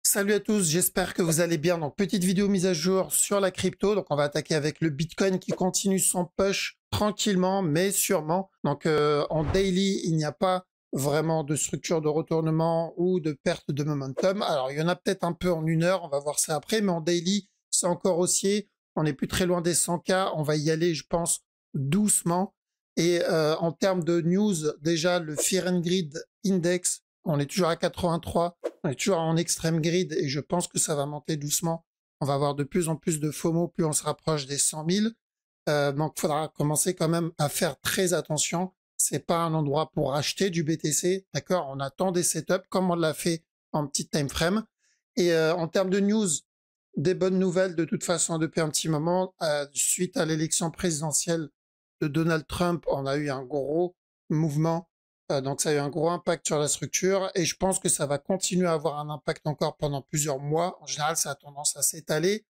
Salut à tous, j'espère que vous allez bien. Donc, petite vidéo mise à jour sur la crypto. Donc, on va attaquer avec le Bitcoin qui continue son push tranquillement, mais sûrement. Donc, en daily, il n'y a pas vraiment de structure de retournement ou de perte de momentum. Alors, il y en a peut-être un peu en une heure, on va voir ça après, mais en daily, c'est encore haussier. On n'est plus très loin des 100K. On va y aller, je pense, doucement. Et en termes de news, déjà, le Fear and Greed Index, on est toujours à 83. On est toujours en extrême grid et je pense que ça va monter doucement. On va avoir de plus en plus de FOMO plus on se rapproche des 100 000. Donc, il faudra commencer quand même à faire très attention. C'est pas un endroit pour acheter du BTC, d'accord? On attend des setups comme on l'a fait en petit time frame. Et en termes de news, des bonnes nouvelles de toute façon depuis un petit moment. Suite à l'élection présidentielle de Donald Trump, on a eu un gros mouvement. Donc ça a eu un gros impact sur la structure et je pense que ça va continuer à avoir un impact encore pendant plusieurs mois. En général, ça a tendance à s'étaler.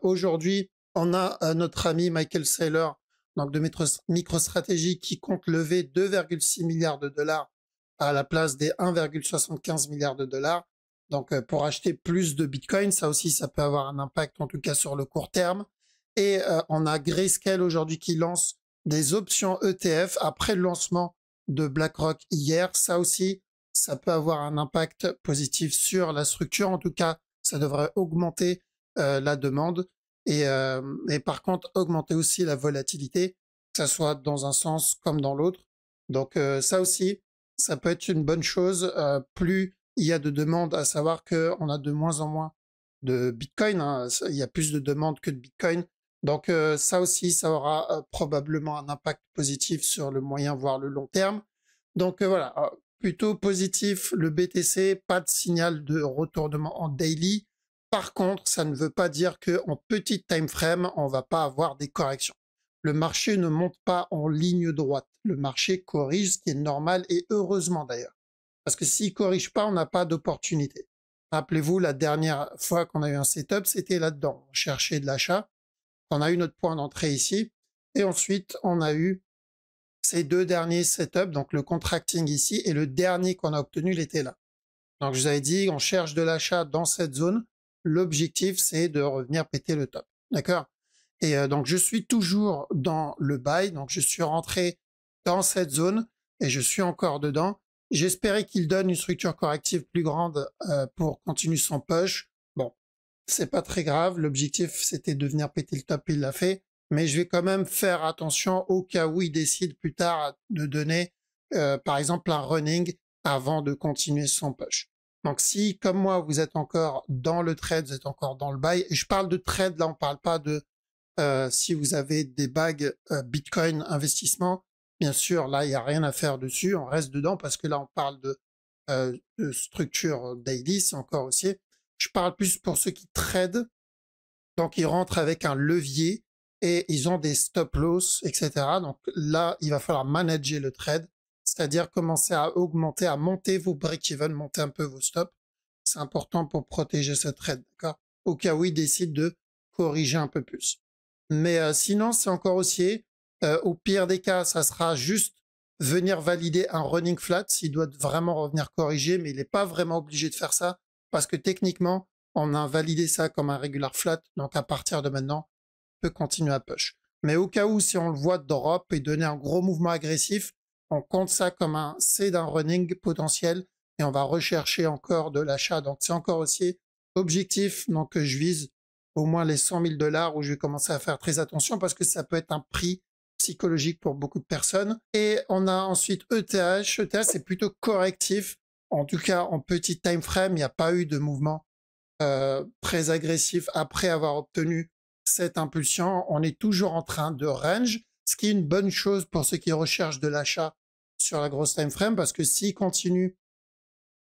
Aujourd'hui, on a notre ami Michael Saylor, donc de MicroStrategy, qui compte lever 2,6 milliards de dollars à la place des 1,75 milliards de dollars. Donc pour acheter plus de Bitcoin, ça aussi, ça peut avoir un impact en tout cas sur le court terme. Et on a Grayscale aujourd'hui qui lance des options ETF après le lancement de BlackRock hier. Ça aussi, ça peut avoir un impact positif sur la structure. En tout cas, ça devrait augmenter la demande et par contre augmenter aussi la volatilité, que ça soit dans un sens comme dans l'autre. Donc ça aussi, ça peut être une bonne chose. Plus il y a de demandes, à savoir qu'on a de moins en moins de Bitcoin, hein. Il y a plus de demandes que de Bitcoin. Donc ça aussi, ça aura probablement un impact positif sur le moyen, voire le long terme. Donc voilà, plutôt positif le BTC, pas de signal de retournement en daily. Par contre, ça ne veut pas dire qu'en petite time frame, on va pas avoir des corrections. Le marché ne monte pas en ligne droite. Le marché corrige, ce qui est normal et heureusement d'ailleurs. Parce que s'il corrige pas, on n'a pas d'opportunité. Rappelez-vous, la dernière fois qu'on a eu un setup, c'était là-dedans. On cherchait de l'achat. On a eu notre point d'entrée ici. Et ensuite, on a eu ces deux derniers setups, donc le contracting ici et le dernier qu'on a obtenu, il était là. Donc je vous avais dit, on cherche de l'achat dans cette zone. L'objectif, c'est de revenir péter le top. D'accord? Et donc je suis toujours dans le buy, donc je suis rentré dans cette zone et je suis encore dedans. J'espérais qu'il donne une structure corrective plus grande pour continuer son push. Bon, c'est pas très grave. L'objectif, c'était de venir péter le top, il l'a fait. Mais je vais quand même faire attention au cas où il décide plus tard de donner, par exemple, un running avant de continuer son push. Donc si, comme moi, vous êtes encore dans le trade, vous êtes encore dans le buy, et je parle de trade, là, on parle pas de si vous avez des bagues Bitcoin investissement, bien sûr, là, il n'y a rien à faire dessus, on reste dedans parce que là, on parle de structure daily, c'est encore haussier. Je parle plus pour ceux qui tradent, donc ils rentrent avec un levier et ils ont des stop loss, etc. Donc là, il va falloir manager le trade, c'est-à-dire commencer à augmenter, à monter vos break-even, monter un peu vos stops. C'est important pour protéger ce trade, d'accord? Au cas où ils décident de corriger un peu plus. Mais sinon, c'est encore haussier. Au pire des cas, ça sera juste venir valider un running flat s'il doit vraiment revenir corriger, mais il n'est pas vraiment obligé de faire ça parce que techniquement, on a validé ça comme un regular flat. Donc à partir de maintenant, on peut continuer à push. Mais au cas où, si on le voit drop et donner un gros mouvement agressif, on compte ça comme un C d'un running potentiel et on va rechercher encore de l'achat. Donc c'est encore haussier. Objectif, donc je vise au moins les 100 000 dollars où je vais commencer à faire très attention parce que ça peut être un prix psychologique pour beaucoup de personnes. Et on a ensuite ETH. ETH, c'est plutôt correctif. En tout cas, en petit time frame, il n'y a pas eu de mouvement très agressif après avoir obtenu cette impulsion. On est toujours en train de range, ce qui est une bonne chose pour ceux qui recherchent de l'achat sur la grosse time frame parce que s'il continue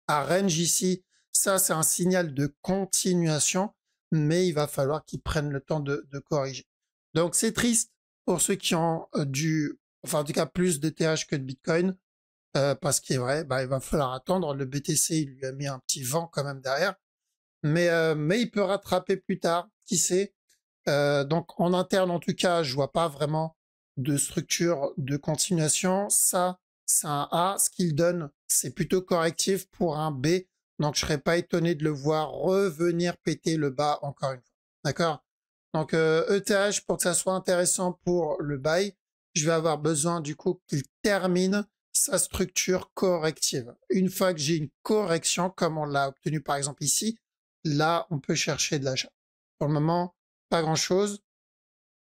à range ici, ça c'est un signal de continuation, mais il va falloir qu'ils prennent le temps de corriger. Donc c'est triste pour ceux qui ont enfin en tout cas plus de TH que de Bitcoin, parce qu'il est vrai, bah, il va falloir attendre. Le BTC, il lui a mis un petit vent quand même derrière, mais il peut rattraper plus tard, qui sait. Donc en interne, en tout cas, je vois pas vraiment de structure de continuation. Ça, c'est un A. Ce qu'il donne, c'est plutôt correctif pour un B. Donc, je serais pas étonné de le voir revenir péter le bas encore une fois. D'accord? Donc, ETH, pour que ça soit intéressant pour le buy, je vais avoir besoin du coup qu'il termine sa structure corrective. Une fois que j'ai une correction, comme on l'a obtenu par exemple ici, là, on peut chercher de l'achat. Pour le moment, pas grand-chose,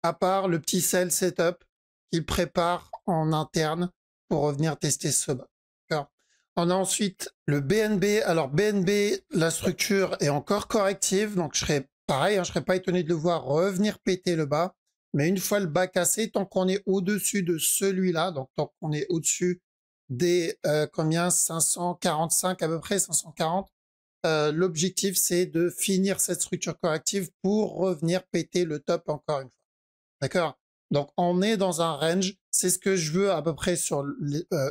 à part le petit sell setup qu'il prépare en interne pour revenir tester ce bas. On a ensuite le BNB. Alors BNB, la structure est encore corrective, donc je serais pareil, je serais pas étonné de le voir revenir péter le bas. Mais une fois le bas cassé, tant qu'on est au-dessus de celui-là, donc tant qu'on est au-dessus des combien 545 à peu près, 540, l'objectif c'est de finir cette structure corrective pour revenir péter le top encore une fois. D'accord? Donc, on est dans un range. C'est ce que je veux à peu près sur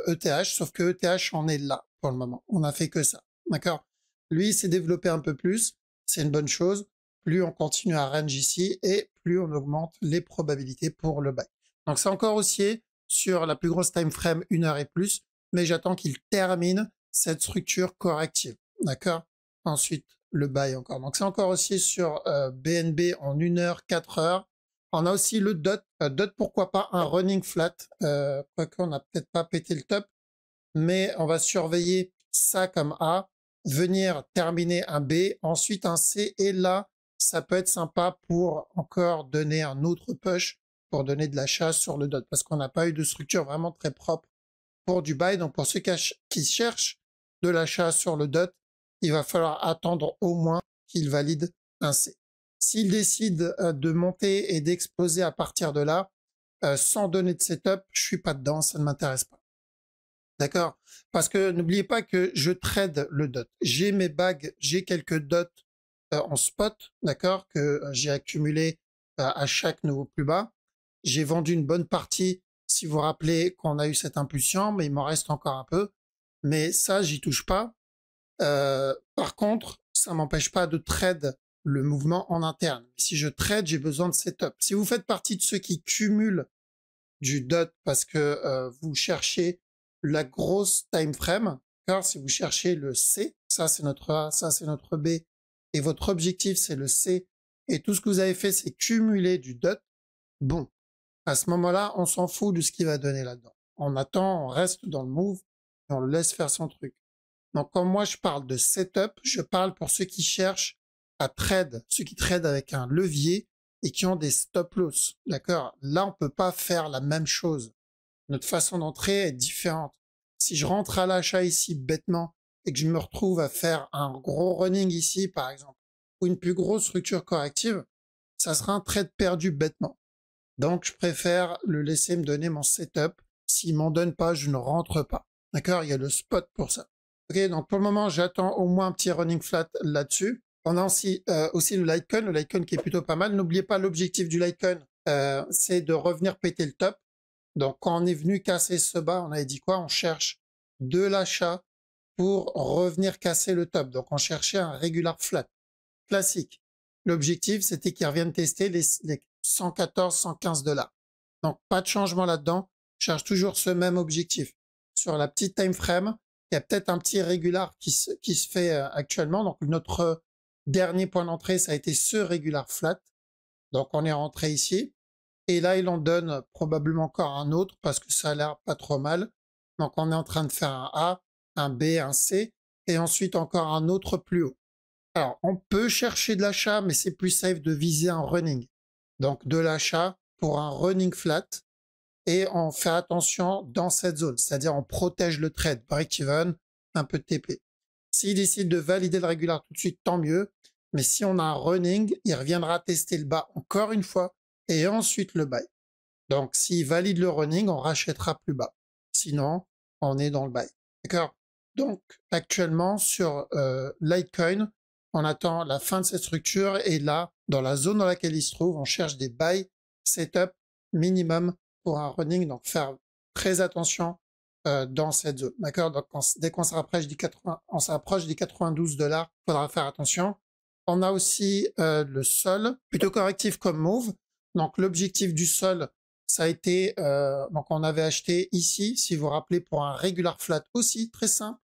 ETH, sauf que ETH, on est là pour le moment. On n'a fait que ça. D'accord? Lui, il s'est développé un peu plus. C'est une bonne chose. Plus on continue à range ici et plus on augmente les probabilités pour le buy. Donc, c'est encore haussier sur la plus grosse time frame, 1 heure et plus, mais j'attends qu'il termine cette structure corrective. D'accord? Ensuite, le buy encore. Donc, c'est encore haussier sur BNB en 1 heure, 4 heures. On a aussi le DOT. DOT, pourquoi pas un running flat. Quoique on n'a peut-être pas pété le top. Mais on va surveiller ça comme A. Venir terminer un B. Ensuite un C. Et là, ça peut être sympa pour encore donner un autre push. Pour donner de l'achat sur le DOT. Parce qu'on n'a pas eu de structure vraiment très propre pour du buy. Donc pour ceux qui cherchent de l'achat sur le DOT, il va falloir attendre au moins qu'il valide un C. S'il décide de monter et d'exploser à partir de là, sans donner de setup, je suis pas dedans, ça ne m'intéresse pas. D'accord? Parce que n'oubliez pas que je trade le DOT. J'ai mes bagues, j'ai quelques DOT en spot, d'accord, que j'ai accumulé à chaque nouveau plus bas. J'ai vendu une bonne partie, si vous vous rappelez qu'on a eu cette impulsion, mais il m'en reste encore un peu. Mais ça, j'y touche pas. Par contre, ça m'empêche pas de trade le mouvement en interne. Si je trade, j'ai besoin de setup. Si vous faites partie de ceux qui cumulent du DOT parce que vous cherchez la grosse time frame, car si vous cherchez le C, ça c'est notre A, ça c'est notre B, et votre objectif c'est le C, et tout ce que vous avez fait c'est cumuler du DOT, bon, à ce moment-là, on s'en fout de ce qu'il va donner là-dedans. On attend, on reste dans le move, et on le laisse faire son truc. Donc, quand moi je parle de setup, je parle pour ceux qui cherchent à trade, ceux qui tradent avec un levier et qui ont des stop loss. D'accord? Là, on peut pas faire la même chose. Notre façon d'entrer est différente. Si je rentre à l'achat ici bêtement et que je me retrouve à faire un gros running ici, par exemple, ou une plus grosse structure corrective, ça sera un trade perdu bêtement. Donc, je préfère le laisser me donner mon setup. S'il m'en donne pas, je ne rentre pas. D'accord? Il y a le spot pour ça. Ok, donc pour le moment, j'attends au moins un petit running flat là-dessus. On a aussi le Litecoin qui est plutôt pas mal. N'oubliez pas l'objectif du Litecoin, c'est de revenir péter le top. Donc quand on est venu casser ce bas, on avait dit quoi? On cherche de l'achat pour revenir casser le top. Donc on cherchait un regular flat classique. L'objectif, c'était qu'ils reviennent tester les 114, 115 $. Donc pas de changement là-dedans. Je cherche toujours ce même objectif. Sur la petite time frame, il y a peut-être un petit régular qui se fait actuellement. Donc notre dernier point d'entrée, ça a été ce régular flat. Donc on est rentré ici. Et là, il en donne probablement encore un autre parce que ça a l'air pas trop mal. Donc on est en train de faire un A, un B, un C et ensuite encore un autre plus haut. Alors on peut chercher de l'achat, mais c'est plus safe de viser un running. Donc de l'achat pour un running flat. Et on fait attention dans cette zone, c'est-à-dire on protège le trade, break-even, un peu de TP. S'il décide de valider le régular tout de suite, tant mieux. Mais si on a un running, il reviendra tester le bas encore une fois et ensuite le buy. Donc s'il valide le running, on rachètera plus bas. Sinon, on est dans le buy. D'accord? Donc actuellement sur Litecoin, on attend la fin de cette structure et là, dans la zone dans laquelle il se trouve, on cherche des buy setup minimum pour un running, donc faire très attention dans cette zone. D'accord? Donc dès qu'on se rapproche du 92 $, il faudra faire attention. On a aussi le sol, plutôt correctif comme move. Donc l'objectif du sol, ça a été, donc on avait acheté ici, si vous vous rappelez, pour un regular flat aussi, très simple,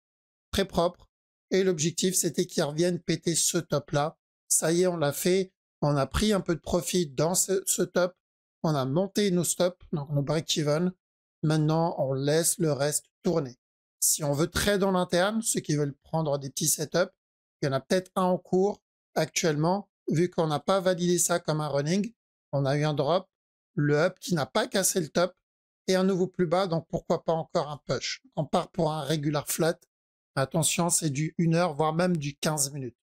très propre. Et l'objectif, c'était qu'ils reviennent péter ce top-là. Ça y est, on l'a fait. On a pris un peu de profit dans ce top. On a monté nos stops, donc nos break-even. Maintenant, on laisse le reste tourner. Si on veut trade en interne, ceux qui veulent prendre des petits setups, il y en a peut-être un en cours actuellement. Vu qu'on n'a pas validé ça comme un running, on a eu un drop, le up qui n'a pas cassé le top et un nouveau plus bas, donc pourquoi pas encore un push. On part pour un regular flat. Attention, c'est du 1 heure, voire même du 15 minutes.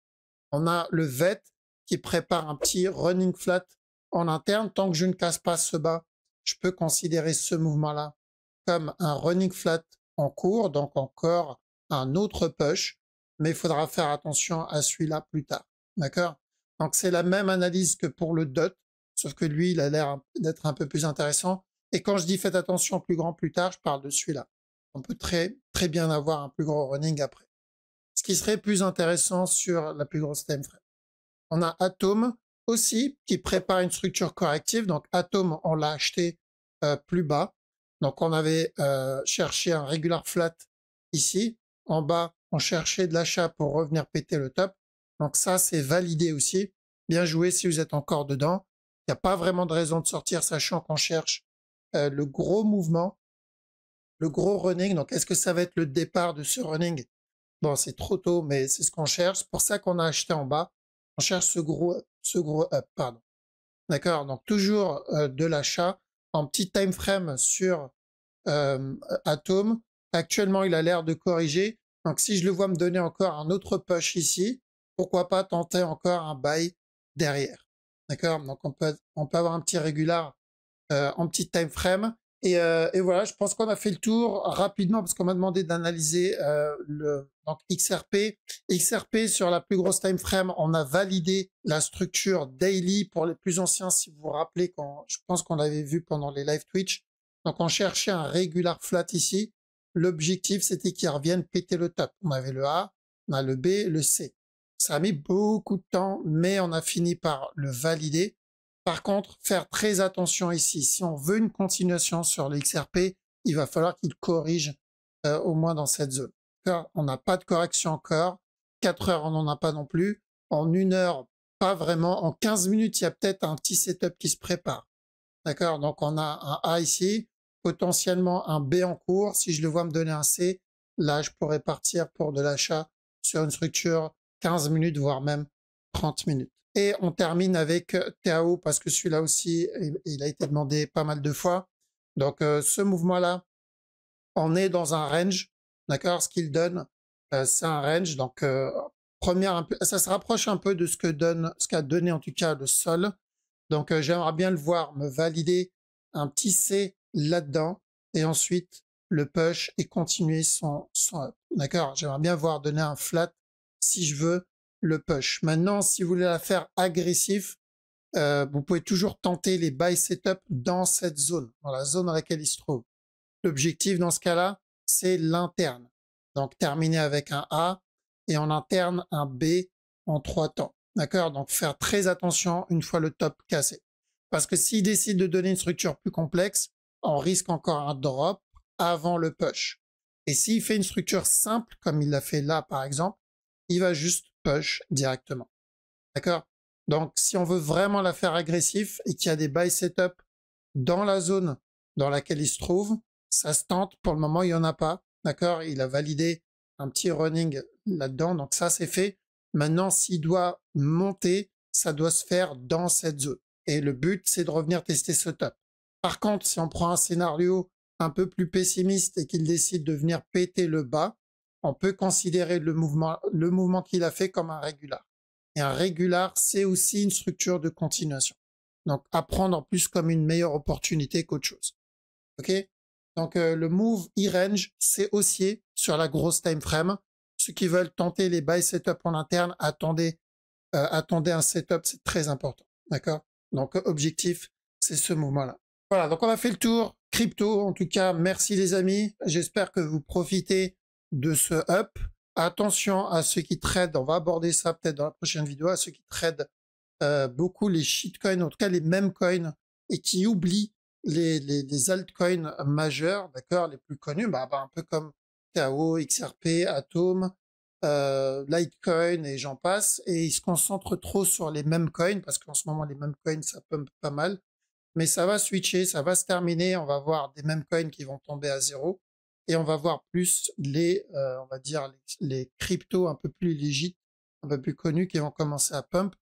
On a le VET qui prépare un petit running flat en interne. Tant que je ne casse pas ce bas, je peux considérer ce mouvement-là comme un running flat en cours, donc encore un autre push, mais il faudra faire attention à celui-là plus tard. D'accord? Donc c'est la même analyse que pour le DOT, sauf que lui, il a l'air d'être un peu plus intéressant. Et quand je dis faites attention plus grand plus tard, je parle de celui-là. On peut très bien avoir un plus gros running après. Ce qui serait plus intéressant sur la plus grosse time frame. On a Atom aussi qui prépare une structure corrective. Donc Atom, on l'a acheté plus bas. Donc on avait cherché un regular flat ici. En bas, on cherchait de l'achat pour revenir péter le top. Donc ça, c'est validé aussi. Bien joué si vous êtes encore dedans. Il n'y a pas vraiment de raison de sortir, sachant qu'on cherche le gros mouvement, le gros running. Donc est-ce que ça va être le départ de ce running? Bon, c'est trop tôt, mais c'est ce qu'on cherche. C'est pour ça qu'on a acheté en bas. On cherche ce gros up, pardon. D'accord? Donc toujours de l'achat en petit time frame sur Atom. Actuellement, il a l'air de corriger. Donc si je le vois me donner encore un autre push ici, pourquoi pas tenter encore un buy derrière. D'accord? Donc on peut avoir un petit régular en petit time frame. Et voilà, je pense qu'on a fait le tour rapidement parce qu'on m'a demandé d'analyser donc XRP. XRP sur la plus grosse time frame, on a validé la structure daily pour les plus anciens, si vous vous rappelez, je pense qu'on l'avait vu pendant les live Twitch. Donc on cherchait un regular flat ici. L'objectif, c'était qu'ils reviennent péter le top. On avait le A, on a le B, le C. Ça a mis beaucoup de temps, mais on a fini par le valider. Par contre, faire très attention ici. Si on veut une continuation sur le XRP, il va falloir qu'il corrige au moins dans cette zone. On n'a pas de correction encore. 4 heures, on n'en a pas non plus. En 1 heure, pas vraiment. En 15 minutes, il y a peut-être un petit setup qui se prépare. D'accord? Donc, on a un A ici, potentiellement un B en cours. Si je le vois me donner un C, là, je pourrais partir pour de l'achat sur une structure 15 minutes, voire même 30 minutes. Et on termine avec TAO parce que celui-là aussi, il a été demandé pas mal de fois. Donc, ce mouvement-là, on est dans un range. D'accord? Ce qu'il donne, c'est un range. Donc, ça se rapproche un peu de ce qu'a donné en tout cas le sol. Donc, j'aimerais bien le voir me valider un petit C là-dedans et ensuite le push et continuer son up. D'accord? J'aimerais bien voir donner un flat si je veux le push. Maintenant, si vous voulez la faire agressif, vous pouvez toujours tenter les buy setup dans cette zone, dans la zone dans laquelle il se trouve. L'objectif dans ce cas-là, c'est l'interne. Donc, terminer avec un A et en interne un B en 3 temps. D'accord? Donc, faire très attention une fois le top cassé. Parce que s'il décide de donner une structure plus complexe, on risque encore un drop avant le push. Et s'il fait une structure simple, comme il l'a fait là par exemple, il va juste push directement. D'accord? Donc, si on veut vraiment la faire agressif et qu'il y a des buy setup dans la zone dans laquelle il se trouve, ça se tente. Pour le moment, il n'y en a pas. D'accord? Il a validé un petit running là-dedans. Donc, ça, c'est fait. Maintenant, s'il doit monter, ça doit se faire dans cette zone. Et le but, c'est de revenir tester ce top. Par contre, si on prend un scénario un peu plus pessimiste et qu'il décide de venir péter le bas, on peut considérer le mouvement qu'il a fait comme un régular. Et un régular, c'est aussi une structure de continuation. Donc, à prendre en plus comme une meilleure opportunité qu'autre chose. OK? Donc, le move e-range, c'est haussier sur la grosse time frame. Ceux qui veulent tenter les buy setup en interne, attendez un setup, c'est très important. D'accord? Donc, objectif, c'est ce mouvement-là. Voilà, donc on a fait le tour. Crypto, en tout cas, merci les amis. J'espère que vous profitez de ce up. Attention à ceux qui tradent, on va aborder ça peut-être dans la prochaine vidéo, à ceux qui tradent beaucoup les shitcoins, en tout cas les mêmes coins, et qui oublient les altcoins majeurs, d'accord, les plus connus, un peu comme TAO, XRP, Atom, Litecoin et j'en passe, et ils se concentrent trop sur les mêmes coins, parce qu'en ce moment, les mêmes coins, ça pump pas mal. Mais ça va switcher, ça va se terminer, on va voir des mêmes coins qui vont tomber à zéro, et on va voir plus on va dire, les cryptos un peu plus légit, un peu plus connus qui vont commencer à pump,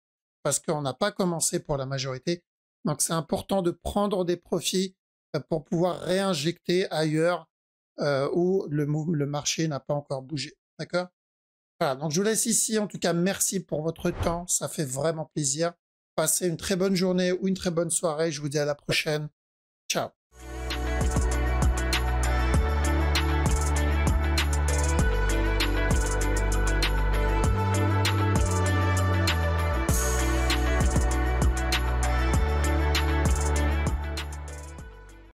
parce qu'on n'a pas commencé pour la majorité. Donc c'est important de prendre des profits pour pouvoir réinjecter ailleurs où le marché n'a pas encore bougé. D'accord? Voilà, donc je vous laisse ici. En tout cas, merci pour votre temps, ça fait vraiment plaisir. Passez une très bonne journée ou une très bonne soirée. Je vous dis à la prochaine. Ciao.